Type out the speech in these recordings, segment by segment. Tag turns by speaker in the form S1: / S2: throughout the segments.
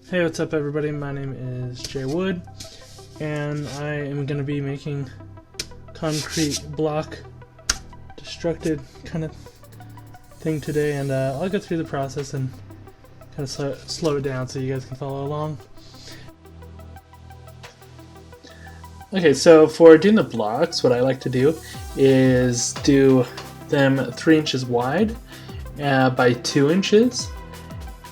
S1: Hey, what's up everybody? My name is Jay Wood, and I am going to be making concrete block destructed kind of thing today, and I'll go through the process and kind of slow it down so you guys can follow along. Okay, so for doing the blocks, what I like to do is do them 3 inches wide by 2 inches.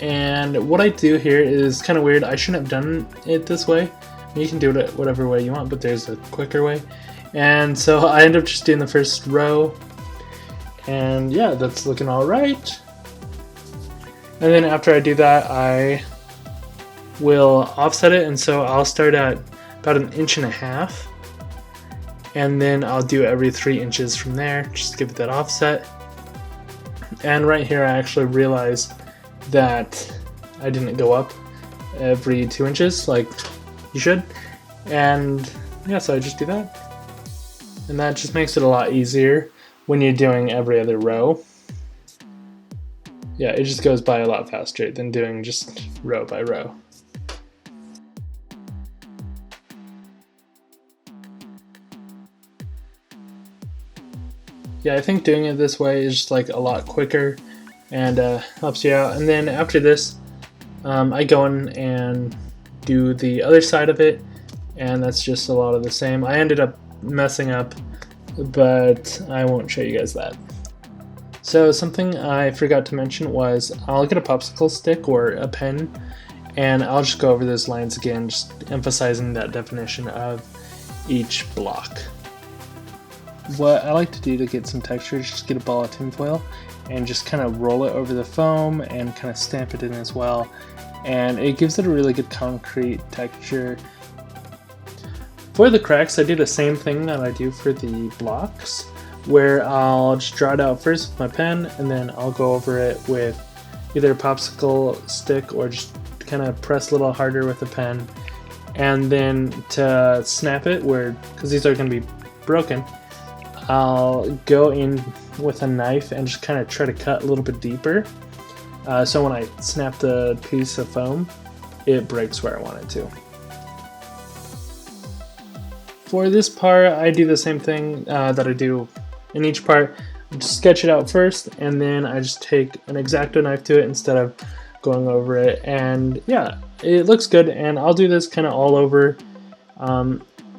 S1: And what I do here is kind of weird. I shouldn't have done it this way. You can do it whatever way you want, but there's a quicker way. And so I end up just doing the first row. And yeah, that's looking all right. And then after I do that, I will offset it. And so I'll start at about 1.5 inches. And then I'll do every 3 inches from there, just to give it that offset. And right here, I actually realized that I didn't go up every 2 inches like you should, and yeah, so I just do that, and that just makes it a lot easier when you're doing every other row. Yeah, it just goes by a lot faster than doing just row by row. Yeah, I think doing it this way is just like a lot quicker and helps you out. And then after this, I go in and do the other side of it, and that's just a lot of the same. I ended up messing up, but I won't show you guys that. So something I forgot to mention was I'll get a popsicle stick or a pen, and I'll just go over those lines again, just emphasizing that definition of each block. What I like to do to get some texture is just get a ball of tinfoil and just kind of roll it over the foam and kind of stamp it in as well, and it gives it a really good concrete texture. For the cracks, I do the same thing that I do for the blocks, where I'll just draw it out first with my pen, and then I'll go over it with either a popsicle stick or just kind of press a little harder with the pen, and then to snap it, because these are going to be broken, I'll go in with a knife and just kind of try to cut a little bit deeper, so when I snap the piece of foam, it breaks where I want it to. For this part, I do the same thing that I do in each part. I just sketch it out first, and then I just take an X-Acto knife to it instead of going over it, and yeah, it looks good. And I'll do this kind of all over,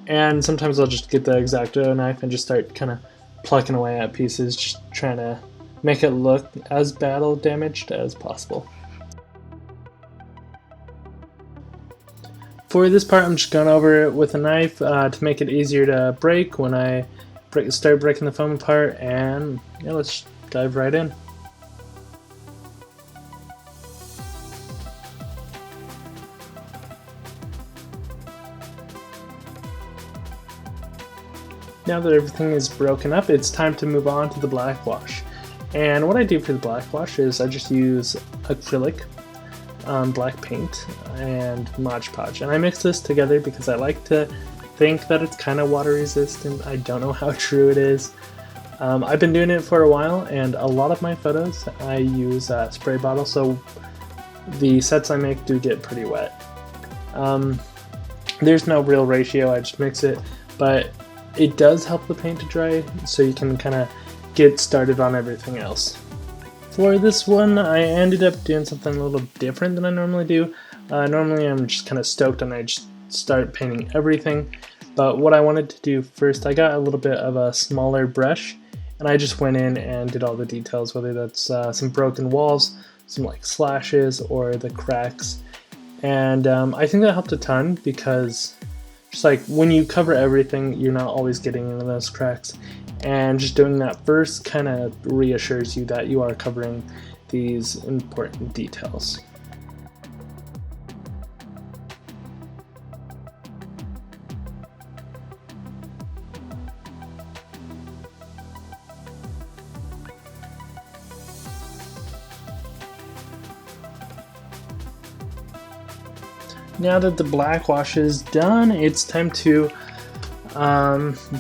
S1: and sometimes I'll just get the X-Acto knife and just start kind of plucking away at pieces, just trying to make it look as battle damaged as possible. For this part, I'm just going over it with a knife to make it easier to break when I start breaking the foam apart, and yeah, let's dive right in. Now that everything is broken up, it's time to move on to the black wash. And what I do for the black wash is I just use acrylic, black paint, and Mod Podge. And I mix this together because I like to think that it's kind of water resistant. I don't know how true it is. I've been doing it for a while, and a lot of my photos I use a spray bottle, so the sets I make do get pretty wet. There's no real ratio, I just mix it, but it does help the paint to dry, so you can kind of get started on everything else. For this one, I ended up doing something a little different than I normally do. Normally I'm just kind of stoked and I just start painting everything, but what I wanted to do first, I got a little bit of a smaller brush, and I just went in and did all the details, whether that's some broken walls, some like slashes, or the cracks. And I think that helped a ton, because just like when you cover everything, you're not always getting into those cracks, and just doing that first kind of reassures you that you are covering these important details. Now that the black wash is done, it's time to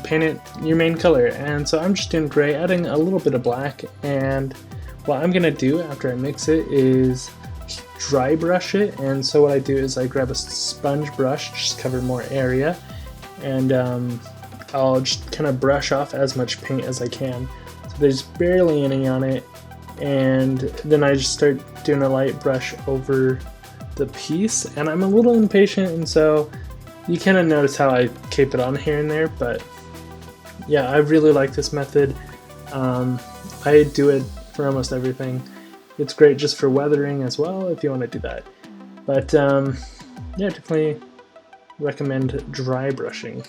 S1: paint it your main color. And so I'm just doing gray, adding a little bit of black, and what I'm gonna do after I mix it is dry brush it. And so what I do is I grab a sponge brush, just cover more area, and I'll just kind of brush off as much paint as I can. So there's barely any on it, and then I just start doing a light brush over the piece. And I'm a little impatient, and so you kind of notice how I cape it on here and there, but yeah, I really like this method. I do it for almost everything. It's great just for weathering as well if you want to do that. But yeah, definitely recommend dry brushing.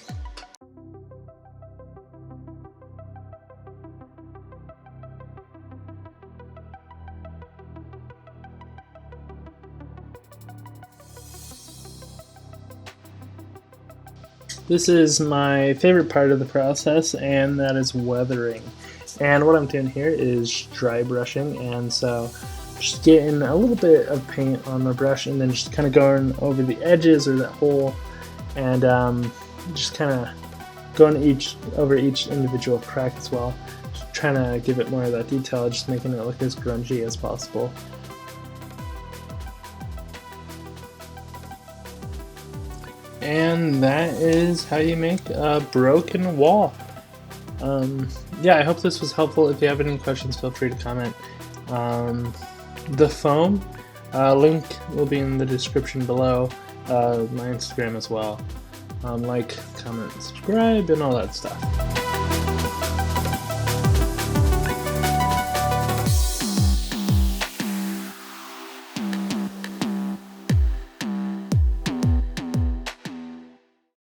S1: This is my favorite part of the process, and that is weathering. And what I'm doing here is dry brushing, and so just getting a little bit of paint on the brush and then just kind of going over the edges or that hole, and just kind of going over each individual crack as well. Just trying to give it more of that detail, just making it look as grungy as possible. And that is how you make a broken wall. Yeah, I hope this was helpful. If you have any questions, feel free to comment. The foam link will be in the description below, my Instagram as well. Like, comment, subscribe, and all that stuff.